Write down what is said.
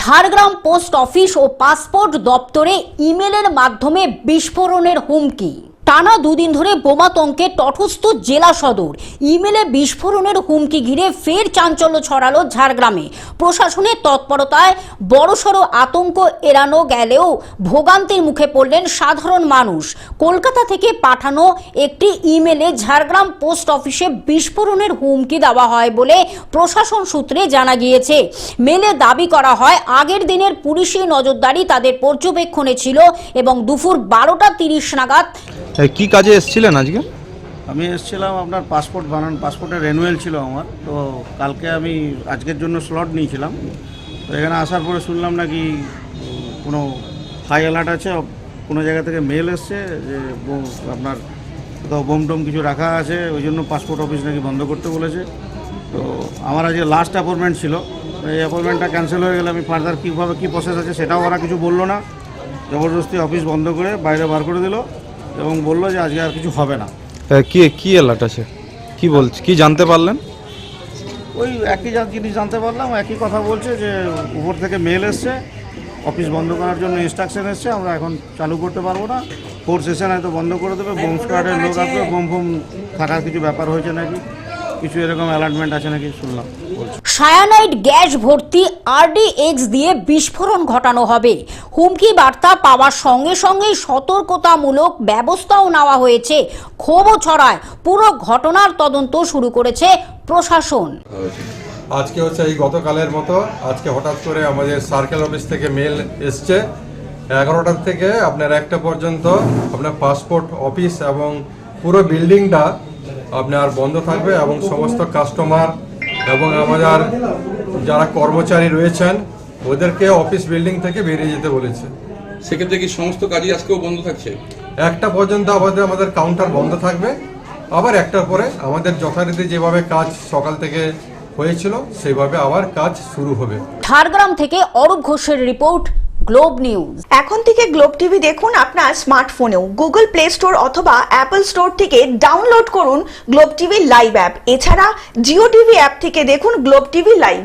Jhargram post office ও passport দপ্তরে ইমেলের মাধ্যমে বিস্ফোরণের হুমকি। টানা দুদিন ধরে বোমাতঙ্কে তটস্থ জেলা সদর। ইমেলে বিস্ফোরণের হুমকি ঘিরে ফের চাঞ্চল্য ছড়ালো ঝাড়গ্রামে। প্রশাসনের তৎপরতায় বড়সড় আতঙ্ক এড়ানো গেলেও ভোগান্তির মুখে পড়লেন সাধারণ মানুষ। কলকাতা থেকে পাঠানো একটি ইমেলে ঝাড়গ্রাম পোস্ট অফিসে বিস্ফোরণের হুমকি দেওয়া হয় বলে প্রশাসন সূত্রে জানা গিয়েছে। মেলে দাবি করা হয় আগের দিনের পুলিশি নজরদারি তাদের পর্যবেক্ষণে ছিল এবং দুপুর 12টা 30 নাগাদ। কি কাজে এসেছিলেন আজকে? আমি এসেছিলাম আপনার পাসপোর্টের রেনুয়েল ছিল আমার, তো কালকে আমি আজকের জন্য স্লট নিয়েছিলাম। তো এখানে আসার পরে শুনলাম নাকি কোনো হাই অ্যালার্ট আছে, কোনো জায়গা থেকে মেল এসছে যে আপনার কোথাও বোম টোম কিছু রাখা আছে, ওই জন্য পাসপোর্ট অফিস নাকি বন্ধ করতে বলেছে। তো আমার আজকে লাস্ট অ্যাপয়েন্টমেন্ট ছিল, এই অ্যাপয়েন্টমেন্টটা ক্যান্সেল হয়ে গেলে আমি ফার্দার কীভাবে কী প্রসেস আছে সেটাও ওরা কিছু বললো না। জবরদস্তি অফিস বন্ধ করে বাইরে বার করে দিল এবং বললো যে আজকে আর কিছু হবে না। কি অ্যালার্ট আছে, কি জানতে পারলেন? ওই একই জিনিস জানতে পারলাম, একই কথা বলছে যে উপর থেকে মেল এসছে, অফিস বন্ধ করার জন্য ইনস্ট্রাকশন এসছে, আমরা এখন চালু করতে পারবো না, ফোর্স সেশন হয়তো বন্ধ করে দেবে, বোম স্কোয়াডের লোক আসবে, বোম থাকার কিছু ব্যাপার হয়েছে নাকি, কিছু এরকম অ্যালার্টমেন্ট আছে নাকি শুনলাম। সায়ানাইড গ্যাস ভর্তি RDX দিয়ে বিস্ফোরণ ঘটানো হবে। হুমকি বার্তা পাওয়ার সঙ্গে সঙ্গেই সতর্কতামূলক ব্যবস্থাও নেওয়া হয়েছে। ক্ষোভও ছড়ায়। পুরো ঘটনার তদন্ত শুরু করেছে প্রশাসন। আজকে হচ্ছে এই গতকালের মতো আজকে হঠাৎ করে আমাদের সার্কেল অফিস থেকে মেল এসছে 11টা থেকে আপনার 1টা পর্যন্ত আপনার পাসপোর্ট অফিস এবং পুরো বিল্ডিংটা আপনার বন্ধ থাকবে এবং সমস্ত কাস্টমার এবং আমাদের যারা কর্মচারী রয়েছেন ওদেরকে অফিস বিল্ডিং থেকে বেরিয়ে যেতে বলেছে। সেক্ষেত্রে কি সমস্ত কাজই আজকেও বন্ধ থাকছে? 1টা পর্যন্ত আমাদের কাউন্টার বন্ধ থাকবে, আবার 1টার পরে আমাদের যথারীতি যেভাবে কাজ সকাল থেকে হয়েছিল সেভাবে আবার কাজ শুরু হবে। ঝাড়গ্রাম থেকে অরূপ ঘোষের রিপোর্ট, গ্লোব নিউজ। এখন থেকে গ্লোব টিভি দেখুন আপনার স্মার্টফোনেও। গুগল প্লে স্টোর অথবা অ্যাপল স্টোর থেকে ডাউনলোড করুন গ্লোব টিভি লাইভ অ্যাপ। এছাড়া জিও টিভি অ্যাপ থেকে দেখুন গ্লোব টিভি লাইভ।